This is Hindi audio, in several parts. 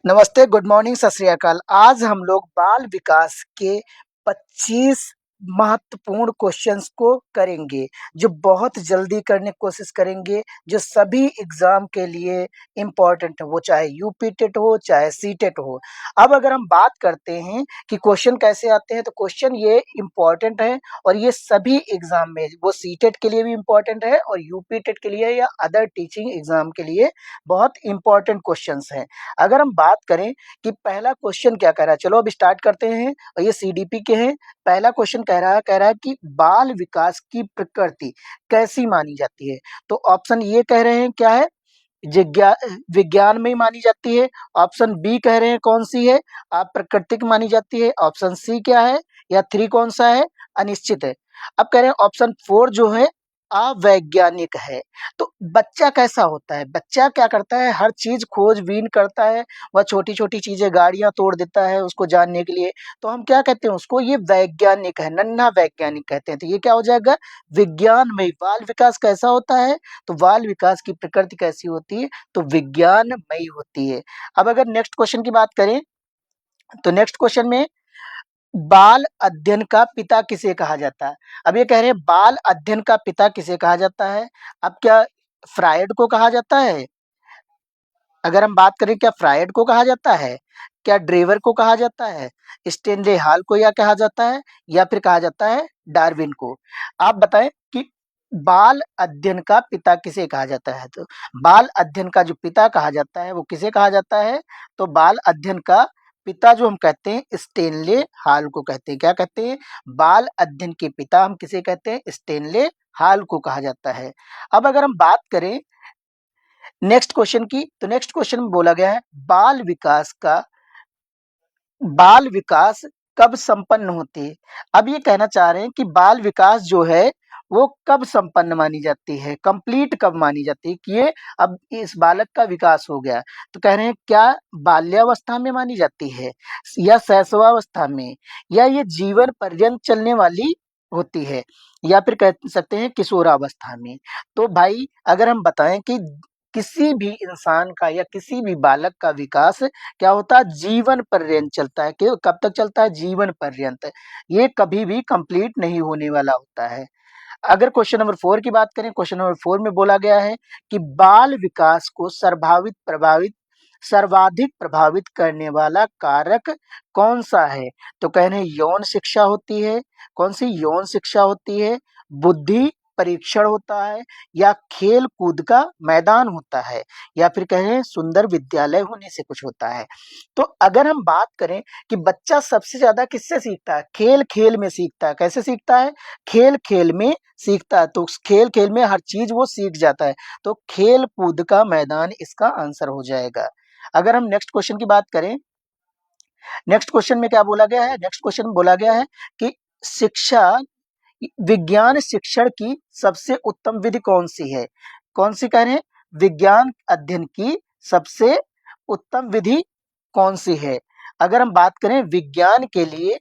नमस्ते, गुड मॉर्निंग, सत श्री अकाल। आज हम लोग बाल विकास के 25 महत्वपूर्ण क्वेश्चंस को करेंगे, जो बहुत जल्दी करने की कोशिश करेंगे, जो सभी एग्जाम के लिए इम्पोर्टेंट है, वो चाहे यूपी टेट हो, चाहे सी टेट हो। अब अगर हम बात करते हैं कि क्वेश्चन कैसे आते हैं, तो क्वेश्चन ये इम्पोर्टेंट है और ये सभी एग्जाम में, वो सी टेट के लिए भी इम्पोर्टेंट है और यूपी टेट के लिए या अदर टीचिंग एग्जाम के लिए बहुत इंपॉर्टेंट क्वेश्चंस हैं। अगर हम बात करें कि पहला क्वेश्चन क्या कह रहा है, चलो अब स्टार्ट करते हैं और ये सीडीपी के हैं। पहला क्वेश्चन कह रहा है कि बाल विकास की प्रकृति कैसी मानी जाती है। तो ऑप्शन ये कह रहे हैं क्या है, जिज्ञा विज्ञान में ही मानी जाती है। ऑप्शन बी कह रहे हैं कौन सी है, आप प्राकृतिक मानी जाती है। ऑप्शन सी क्या है, या थ्री कौन सा है, अनिश्चित है। अब कह रहे हैं ऑप्शन फोर जो है अवैज्ञानिक है। तो बच्चा कैसा होता है, बच्चा क्या करता है, हर चीज खोजबीन करता है। वह छोटी छोटी चीजें, गाड़ियां तोड़ देता है उसको जानने के लिए। तो हम क्या कहते हैं उसको, ये वैज्ञानिक है, नन्हा वैज्ञानिक कहते हैं। तो ये क्या हो जाएगा, विज्ञान में बाल विकास कैसा होता है। तो बाल विकास की प्रकृति कैसी होती है, तो विज्ञानमयी होती है। अब अगर नेक्स्ट क्वेश्चन की बात करें, तो नेक्स्ट क्वेश्चन में बाल अध्ययन का पिता किसे कहा जाता है। अब ये कह रहे हैं बाल अध्ययन का पिता किसे कहा जाता है। अब क्या फ्रायड को कहा जाता है, अगर हम बात करें क्या फ्रायड को कहा जाता है, क्या ड्रेवर को कहा जाता है, स्टेनले हाल को या कहा जाता है, या फिर कहा जाता है डार्विन को। आप बताएं कि बाल अध्ययन का पिता किसे कहा जाता है। तो बाल अध्ययन का जो पिता कहा जाता है वो किसे कहा जाता है, तो बाल अध्ययन का पिता जो हम कहते हैं स्टेनले हाल को कहते हैं। क्या कहते हैं, बाल अध्ययन के पिता हम किसे कहते हैं, स्टेनले हाल को कहा जाता है। अब अगर हम बात करें नेक्स्ट क्वेश्चन की, तो नेक्स्ट क्वेश्चन में बोला गया है बाल विकास कब संपन्न होती है। अब ये कहना चाह रहे हैं कि बाल विकास जो है वो कब संपन्न मानी जाती है, कंप्लीट कब मानी जाती है, कि ये अब इस बालक का विकास हो गया। तो कह रहे हैं क्या बाल्यावस्था में मानी जाती है, या शैशवावस्था में, या ये जीवन पर्यंत चलने वाली होती है, या फिर कह सकते हैं किशोरावस्था में। तो भाई अगर हम बताएं कि किसी भी इंसान का या किसी भी बालक का विकास क्या होता है, जीवन पर्यंत चलता है। कि कब तक चलता है, जीवन पर्यंत। ये कभी भी कंप्लीट नहीं होने वाला होता है। अगर क्वेश्चन नंबर फोर की बात करें, क्वेश्चन नंबर फोर में बोला गया है कि बाल विकास को सर्वाधिक प्रभावित करने वाला कारक कौन सा है। तो कह रहे हैं यौन शिक्षा होती है। कौन सी यौन शिक्षा होती है, बुद्धि परीक्षण होता है, या खेल कूद का मैदान होता है, या फिर कहें सुंदर विद्यालय होने से कुछ होता है। तो अगर हम बात करें कि बच्चा सबसे ज्यादा किससे सीखता है, खेल खेल में सीखता है। कैसे सीखता है, खेल खेल में सीखता है। तो उस खेल खेल में हर चीज वो सीख जाता है। तो खेल कूद का मैदान इसका आंसर हो जाएगा। अगर हम नेक्स्ट क्वेश्चन की बात करें, नेक्स्ट क्वेश्चन में क्या बोला गया है, नेक्स्ट क्वेश्चन में बोला गया है कि शिक्षा विज्ञान शिक्षण की सबसे उत्तम विधि कौन सी है। कौन सी कह रहे हैं, विज्ञान अध्ययन की सबसे उत्तम विधि कौन सी है। अगर हम बात करें विज्ञान के लिए,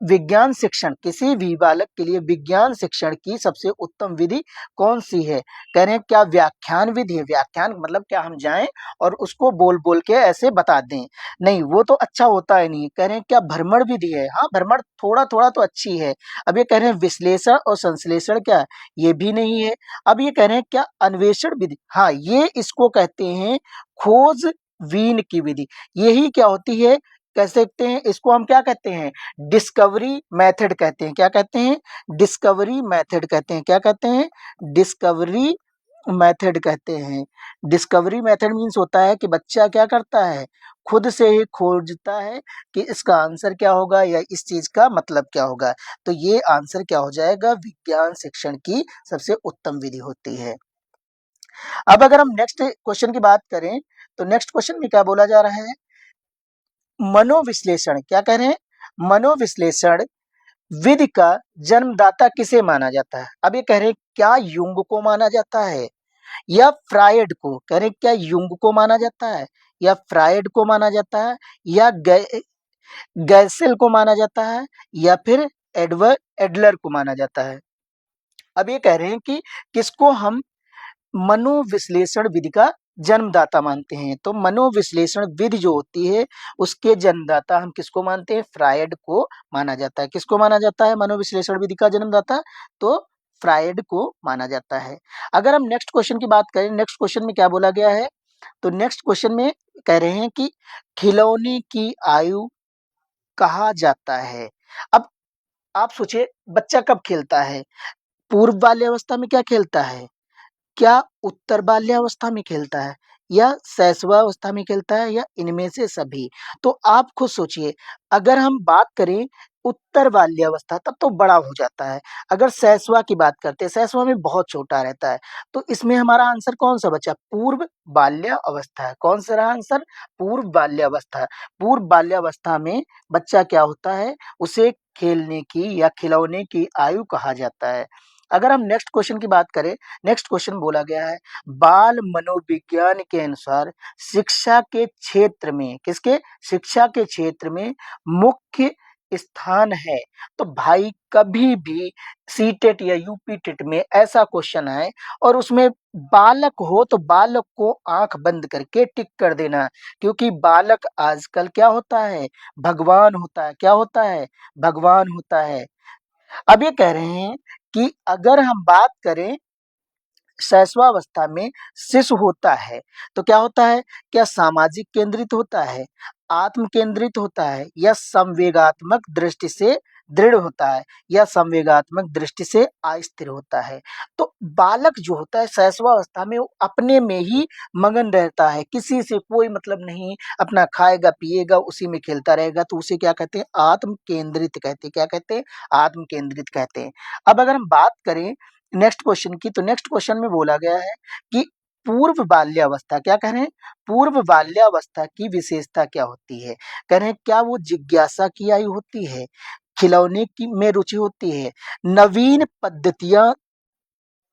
विज्ञान शिक्षण, किसी भी बालक के लिए विज्ञान शिक्षण की सबसे उत्तम विधि कौन सी है। कह रहे हैं क्या व्याख्यान विधि है। व्याख्यान मतलब क्या, हम जाएं और उसको बोल बोल के ऐसे बता दें, नहीं वो तो अच्छा होता है नहीं। कह रहे हैं क्या भ्रमण विधि है, हाँ भ्रमण थोड़ा थोड़ा तो अच्छी है। अब ये कह रहे हैं विश्लेषण और संश्लेषण, क्या ये भी नहीं है। अब ये कह रहे हैं क्या अन्वेषण विधि, हाँ ये इसको कहते हैं खोज बीन की विधि। यही क्या होती है, कह सकते हैं इसको हम क्या कहते हैं, डिस्कवरी मेथड कहते हैं। क्या कहते हैं, डिस्कवरी मेथड कहते हैं। क्या कहते हैं, डिस्कवरी मेथड कहते हैं। डिस्कवरी मेथड मीन्स होता है कि बच्चा क्या करता है, खुद से ही खोजता है कि इसका आंसर क्या होगा या इस चीज का मतलब क्या होगा। तो ये आंसर क्या हो जाएगा, विज्ञान शिक्षण की सबसे उत्तम विधि होती है। अब अगर हम नेक्स्ट क्वेश्चन की बात करें, तो नेक्स्ट क्वेश्चन में क्या बोला जा रहा है, मनोविश्लेषण। क्या कह रहे हैं, मनोविश्लेषण विधि का जन्मदाता किसे माना जाता है। अब ये कह रहे हैं क्या युंग को माना जाता है, या फ्रायड को। कह रहे हैं क्या युंग को माना जाता है, या फ्रायड को माना जाता है, या गैसेल को माना जाता है, या फिर एडवर्ड एडलर को माना जाता है। अब ये कह रहे हैं कि किसको हम मनोविश्लेषण विधि का जन्मदाता मानते हैं। तो मनोविश्लेषण विधि जो होती है उसके जन्मदाता हम किसको मानते हैं? फ्रायड को माना जाता है। किसको माना जाता है मनोविश्लेषण विधि का जन्मदाता? तो फ्रायड को माना जाता है। अगर हम नेक्स्ट क्वेश्चन की बात करें, नेक्स्ट क्वेश्चन में क्या बोला गया है? तो नेक्स्ट क्वेश्चन में कह रहे हैं कि खिलौने की आयु कहा जाता है। अब आप सोचिए, बच्चा कब खेलता है? पूर्व बाल्यावस्था में क्या खेलता है? क्या उत्तर बाल्यावस्था में खेलता है या शैशवावस्था में खेलता है या इनमें से सभी? तो आप खुद सोचिए, अगर हम बात करें उत्तर बाल्यावस्था तब तो बड़ा हो जाता है। अगर शैशवा की बात करते हैं, शैशवा में बहुत छोटा रहता है। तो इसमें हमारा आंसर कौन-सा बचा? पूर्व बाल्यावस्था है। कौन-सा रहा आंसर? पूर्व बाल्यावस्था। पूर्व बाल्यावस्था में बच्चा क्या होता है? उसे खेलने की या खिलौने की आयु कहा जाता है। अगर हम नेक्स्ट क्वेश्चन की बात करें, नेक्स्ट क्वेश्चन बोला गया है बाल मनोविज्ञान के अनुसार शिक्षा के क्षेत्र में, किसके? शिक्षा के क्षेत्र में मुख्य स्थान है। तो भाई कभी भी सीटेट या यूपी टेट में ऐसा क्वेश्चन आए और उसमें बालक हो तो बालक को आंख बंद करके टिक कर देना, क्योंकि बालक आजकल क्या होता है? भगवान होता है। क्या होता है? भगवान होता है। अब ये कह रहे हैं कि अगर हम बात करें शैशवावस्था में शिशु होता है तो क्या होता है? क्या सामाजिक केंद्रित होता है, आत्म केंद्रित होता है या संवेगात्मक दृष्टि से दृढ़ होता है या संवेगात्मक दृष्टि से अस्थिर होता है? तो बालक जो होता है शैशवावस्था में वो अपने में ही मगन रहता है, किसी से कोई मतलब नहीं, अपना खाएगा पिएगा उसी में खेलता रहेगा, तो उसे क्या कहते हैं? आत्म केंद्रित कहते हैं। क्या कहते हैं? आत्म केंद्रित कहते हैं। अब अगर हम बात करें नेक्स्ट क्वेश्चन की, तो नेक्स्ट क्वेश्चन में बोला गया है कि पूर्व बाल्यावस्था, क्या कह रहे हैं? पूर्व बाल्यावस्था की विशेषता क्या होती है? कह रहे हैं क्या वो जिज्ञासा की आयु होती है, खिलौने की में रुचि होती है, नवीन पद्धतियां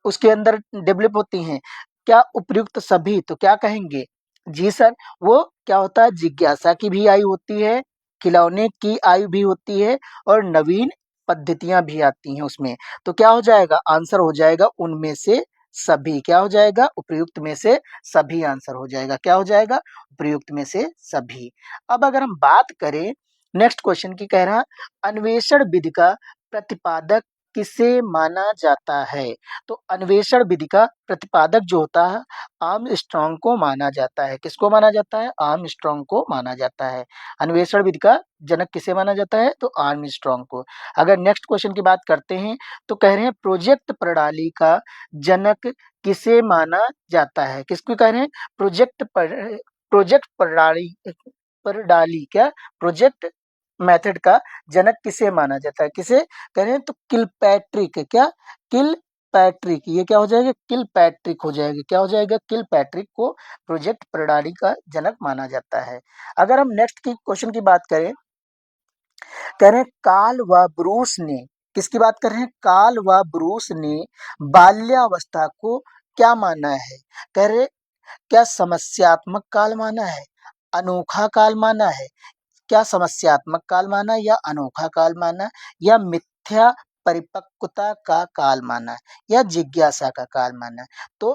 उसके अंदर डेवलप होती हैं, क्या उपयुक्त सभी? तो क्या कहेंगे? जी सर, वो क्या होता है? जिज्ञासा की भी आयु होती है, खिलौने की आयु भी होती है और नवीन पद्धतियां भी आती हैं उसमें। तो क्या हो जाएगा? आंसर हो जाएगा उनमें से सभी। क्या हो जाएगा? उपयुक्त में से सभी आंसर हो जाएगा। क्या हो जाएगा? उपयुक्त में से सभी। अब अगर हम बात करें नेक्स्ट क्वेश्चन की, कह रहा अन्वेषण विधि का प्रतिपादक किसे माना जाता है? तो अन्वेषण विधि का प्रतिपादक जो होता है आर्मस्ट्रांग को माना जाता है। किसको माना जाता है? आर्मस्ट्रांग को माना जाता है। अन्वेषण विधि का जनक किसे माना जाता है? तो आर्मस्ट्रांग को। अगर नेक्स्ट क्वेश्चन की बात करते हैं तो कह रहे हैं प्रोजेक्ट प्रणाली का जनक किसे माना जाता है? किसको कह रहे हैं? प्रोजेक्ट प्रणाली, प्रणाली क्या? प्रोजेक्ट मेथड का जनक किसे माना जाता है? किसे करें? तो किलपैट्रिक। क्या? किलपैट्रिक। ये क्या हो जाएगा? किलपैट्रिक हो जाएगा। क्या हो जाएगा? किलपैट्रिक को प्रोजेक्ट प्रणाली का जनक माना जाता है। अगर हम नेक्स्ट की क्वेश्चन की बात करें, कह रहे हैं कार्ल व ब्रूस ने, किसकी बात कर रहे हैं? कार्ल व ब्रूस ने बाल्यावस्था को क्या माना है? कह रहे क्या समस्यात्मक काल माना है, अनोखा काल माना है? क्या समस्यात्मक काल माना या अनोखा काल माना या मिथ्या परिपक्वता का काल माना या जिज्ञासा का काल माना? तो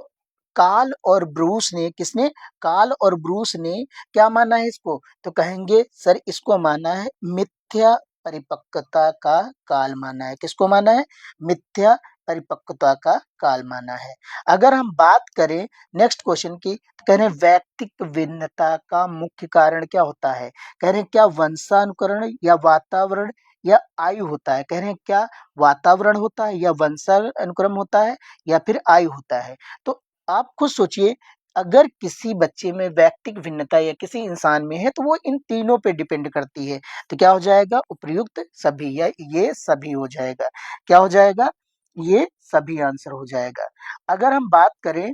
काल और ब्रूस ने, किसने? काल और ब्रूस ने क्या माना है इसको? तो कहेंगे सर इसको माना है मिथ्या परिपक्वता का काल माना है। किसको माना है? मिथ्या परिपक्वता का काल माना है। अगर हम बात करें नेक्स्ट क्वेश्चन की, तो कह रहे हैं व्यक्तिक भिन्नता का मुख्य कारण क्या होता है? कह रहे हैं क्या वंशानुकरण या वातावरण या आयु होता है? कह रहे हैं क्या वातावरण होता है या वंशानुक्रम होता है या फिर आयु होता है? तो आप खुद सोचिए, अगर किसी बच्चे में व्यक्तिक भिन्नता या किसी इंसान में है तो वो इन तीनों पे डिपेंड करती है। तो क्या हो जाएगा? उपयुक्त सभी या ये सभी हो जाएगा। क्या हो जाएगा? ये सभी आंसर हो जाएगा। अगर हम बात करें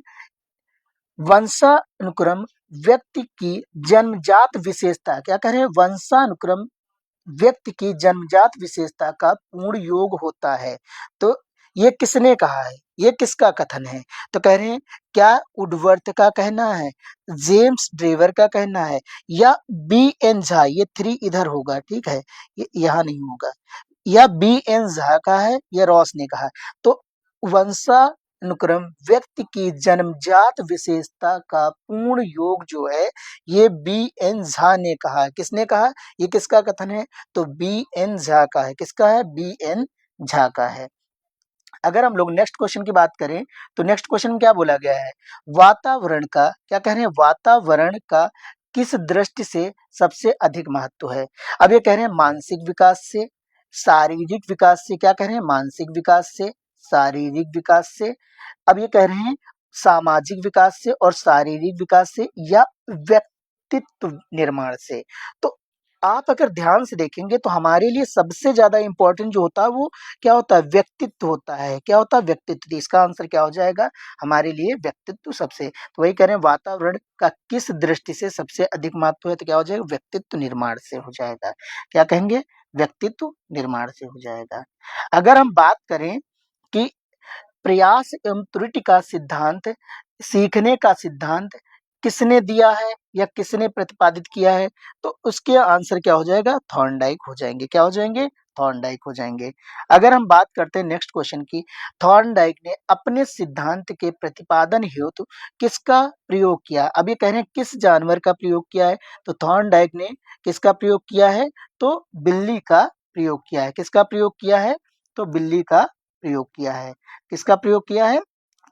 वंशानुक्रम व्यक्ति की जन्मजात विशेषता, क्या कह रहे हैं? वंशानुक्रम व्यक्ति की जन्मजात विशेषता का पूर्ण योग होता है। तो ये किसने कहा है? ये किसका कथन है? तो कह रहे हैं क्या वुडवर्थ का कहना है, जेम्स ड्रेवर का कहना है या बी एन झा? ये थ्री इधर होगा, ठीक है, ये यहाँ नहीं होगा। या बी एन झा का है या रॉस ने कहा है? तो वंशा अनुक्रम व्यक्ति की जन्मजात विशेषता का पूर्ण योग जो है ये बी.एन. झा ने कहा। किसने कहा? ये किसका कथन है? तो बी.एन. झा का है। किसका है? बी.एन. झा का है। अगर हम लोग नेक्स्ट क्वेश्चन की बात करें तो नेक्स्ट क्वेश्चन में क्या बोला गया है? वातावरण का क्या कह रहे हैं? वातावरण का किस दृष्टि से सबसे अधिक महत्व है? अब ये कह रहे हैं मानसिक विकास से, शारीरिक विकास से। क्या कह रहे हैं? मानसिक विकास से, शारीरिक विकास से। अब ये कह रहे हैं सामाजिक विकास से और शारीरिक विकास से या व्यक्तित्व निर्माण से। तो आप अगर ध्यान से देखेंगे तो हमारे लिए सबसे ज्यादा इंपॉर्टेंट जो होता है वो क्या होता है? व्यक्तित्व होता है। क्या होता है? व्यक्तित्व। तो इसका आंसर क्या हो जाएगा? हमारे लिए व्यक्तित्व सबसे। तो वही कह रहे हैं वातावरण का किस दृष्टि से सबसे अधिक महत्व है? तो क्या हो जाएगा? व्यक्तित्व निर्माण से हो जाएगा। क्या कहेंगे? व्यक्तित्व निर्माण से हो जाएगा। अगर हम बात करें कि प्रयास एवं त्रुटि का सिद्धांत, सीखने का सिद्धांत किसने दिया है या किसने प्रतिपादित किया है? तो उसके आंसर क्या हो जाएगा? थॉर्नडाइक हो जाएंगे। क्या हो जाएंगे? थॉर्नडाइक हो जाएंगे। अगर हम बात करते हैं नेक्स्ट क्वेश्चन की, थॉर्नडाइक ने अपने सिद्धांत के प्रतिपादन हेतु किसका प्रयोग किया? अब ये कह रहे हैं किस जानवर का प्रयोग किया है? तो थॉर्नडाइक ने किसका प्रयोग किया है? तो बिल्ली का प्रयोग किया है। किसका प्रयोग किया है? तो बिल्ली का प्रयोग किया है। किसका प्रयोग किया है?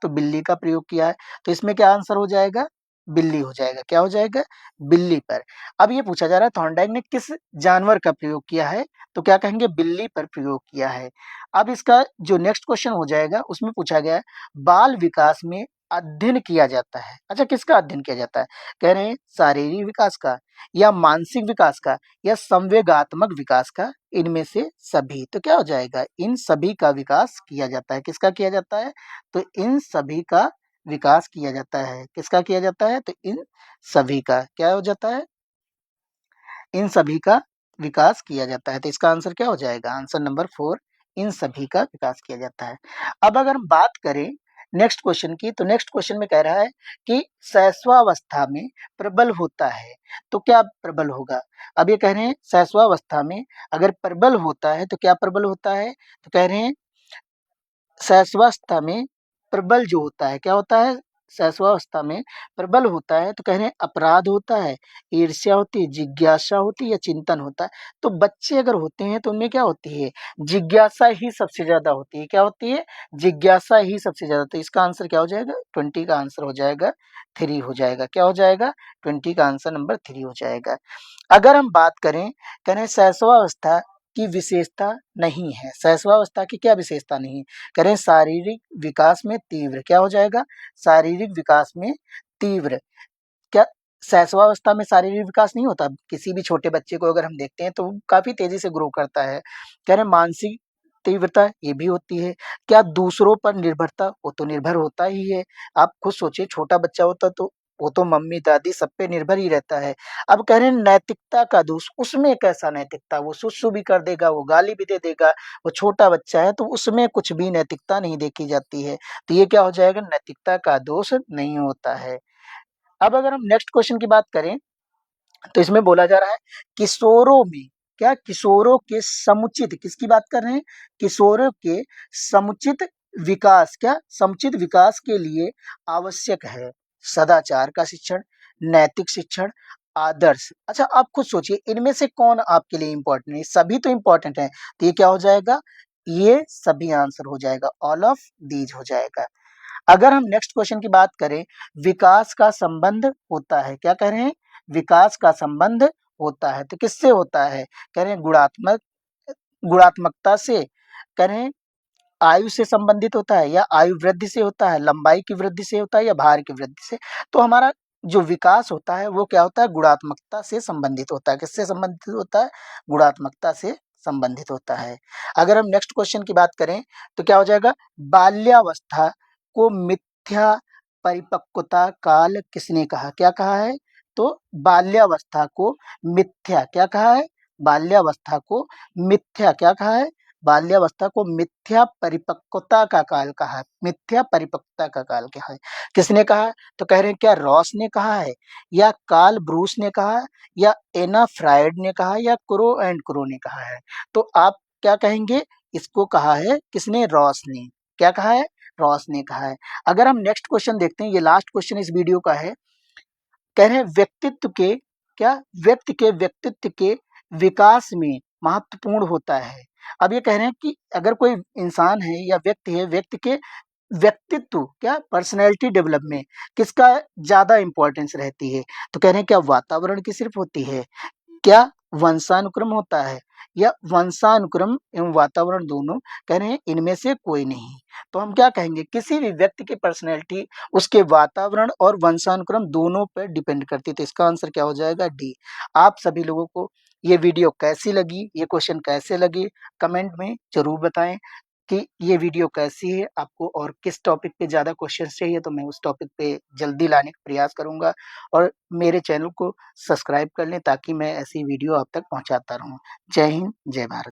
तो बिल्ली का प्रयोग किया है। तो इसमें क्या आंसर हो जाएगा? बिल्ली हो जाएगा। क्या हो जाएगा? बिल्ली पर। अब ये पूछा जा रहा है थॉर्नडाइक ने किस जानवर का प्रयोग किया है? तो क्या कहेंगे? बिल्ली पर प्रयोग किया है। अब इसका जो नेक्स्ट क्वेश्चन हो जाएगा उसमें पूछा गया है बाल विकास में अध्ययन किया जाता है। अच्छा, किसका अध्ययन किया जाता है? कह रहे हैं शारीरिक विकास का या मानसिक विकास का या संवेगात्मक विकास का, इनमें से सभी। तो क्या हो जाएगा? इन सभी का विकास किया जाता है। किसका किया जाता है? तो इन सभी का विकास किया जाता है। किसका किया जाता है? तो इन सभी का क्या हो जाता है? इन सभी का विकास किया जाता है। तो इसका आंसर क्या हो जाएगा? आंसर नंबर 4, इन सभी का विकास किया जाता है। अब अगर हम बात करें नेक्स्ट क्वेश्चन की, तो नेक्स्ट क्वेश्चन में कह रहा है कि शैशवावस्था में प्रबल होता है तो क्या प्रबल होगा? अब ये कह रहे हैं शैशवावस्था में अगर प्रबल होता है तो क्या प्रबल होता है? तो कह रहे हैं शैशवावस्था में प्रबल जो होता है, क्या होता है? शैशवावस्था में प्रबल होता है तो कह रहे हैं अपराध होता है, ईर्ष्या होती है, जिज्ञासा होती है या चिंतन होता है। तो बच्चे अगर होते हैं तो उनमें क्या होती है? जिज्ञासा ही सबसे ज्यादा होती है। क्या होती है? जिज्ञासा ही सबसे ज्यादा। तो इसका आंसर क्या हो जाएगा? 20 का आंसर हो जाएगा 3 हो जाएगा। क्या हो जाएगा? 20 का आंसर नंबर 3 हो जाएगा। अगर हम बात करें, कह रहे हैं शैशवावस्था की विशेषता नहीं है। शैशवावस्था की क्या विशेषता नहीं है? करें शारीरिक विकास में तीव्र। क्या हो जाएगा? शारीरिक विकास में तीव्र। क्या शैशवावस्था में शारीरिक विकास नहीं होता? किसी भी छोटे बच्चे को अगर हम देखते हैं तो वो काफी तेजी से ग्रो करता है। कह रहे हैं मानसिक तीव्रता ये भी होती है। क्या दूसरों पर निर्भरता? वो तो निर्भर होता ही है। आप खुद सोचिए, छोटा बच्चा होता तो वो तो मम्मी दादी सब पे निर्भर ही रहता है। अब कह रहे हैं नैतिकता का दोष, उसमें कैसा नैतिकता? वो सुसु भी कर देगा, वो गाली भी दे देगा, वो छोटा बच्चा है तो उसमें कुछ भी नैतिकता नहीं देखी जाती है। तो ये क्या हो जाएगा? नैतिकता का दोष नहीं होता है। अब अगर हम नेक्स्ट क्वेश्चन की बात करें तो इसमें बोला जा रहा है किशोरों में, क्या किशोरों के समुचित, किसकी बात कर रहे हैं? किशोरों के समुचित विकास, क्या समुचित विकास के लिए आवश्यक है सदाचार का शिक्षण, नैतिक शिक्षण, आदर्श। अच्छा, आप खुद सोचिए इनमें से कौन आपके लिए इंपॉर्टेंट है? सभी तो इंपॉर्टेंट है। तो ये क्या हो जाएगा? ये सभी आंसर हो जाएगा, ऑल ऑफ दीज हो जाएगा। अगर हम नेक्स्ट क्वेश्चन की बात करें, विकास का संबंध होता है। क्या कह रहे हैं? विकास का संबंध होता है। तो किससे होता है? कह रहे हैं गुणात्मकता से। कह रहे हैं आयु से संबंधित होता है या आयु वृद्धि से होता है, लंबाई की वृद्धि से होता है या भार की वृद्धि से। तो हमारा जो विकास होता है वो क्या होता है? गुणात्मकता से संबंधित होता है। किससे संबंधित होता है? गुणात्मकता से संबंधित होता है। अगर हम नेक्स्ट क्वेश्चन की बात करें तो क्या हो जाएगा? बाल्यावस्था को मिथ्या परिपक्वता काल किसने कहा? क्या कहा है? तो बाल्यावस्था को मिथ्या, क्या कहा है? बाल्यावस्था को मिथ्या क्या कहा है? बाल्यावस्था को मिथ्या परिपक्वता का काल कहा है। मिथ्या परिपक्वता का काल क्या है? किसने कहा? तो कह रहे हैं क्या रॉस ने कहा है या कार्ल ब्रूस ने कहा है या एना फ्रायड ने कहा है या क्रो एंड क्रो ने कहा है? तो आप क्या कहेंगे? इसको कहा है किसने? रॉस ने। क्या कहा है? रॉस ने कहा है। अगर हम नेक्स्ट क्वेश्चन देखते हैं, ये लास्ट क्वेश्चन इस वीडियो का है। कह रहे हैं व्यक्ति के व्यक्तित्व के विकास में महत्वपूर्ण होता है। अब ये कह रहे हैं कि अगर कोई इंसान है या व्यक्ति है, व्यक्ति के व्यक्तित्व पर्सनैलिटी डेवलपमेंट किसका ज़्यादा इम्पोर्टेंस रहती है? तो कह रहे हैं क्या वातावरण की सिर्फ होती है? क्या वंशानुक्रम होता है या वंशानुक्रम एवं वातावरण दोनों? कह रहे हैं इनमें से कोई नहीं। तो हम क्या कहेंगे, किसी भी व्यक्ति की पर्सनैलिटी उसके वातावरण और वंशानुक्रम दोनों पर डिपेंड करती है। तो इसका आंसर क्या हो जाएगा? डी। आप सभी लोगों को ये वीडियो कैसी लगी, ये क्वेश्चन कैसे लगे, कमेंट में ज़रूर बताएं कि ये वीडियो कैसी है आपको और किस टॉपिक पे ज़्यादा क्वेश्चंस चाहिए, तो मैं उस टॉपिक पे जल्दी लाने का प्रयास करूँगा। और मेरे चैनल को सब्सक्राइब कर लें ताकि मैं ऐसी वीडियो आप तक पहुँचाता रहूँ। जय हिंद, जय भारत।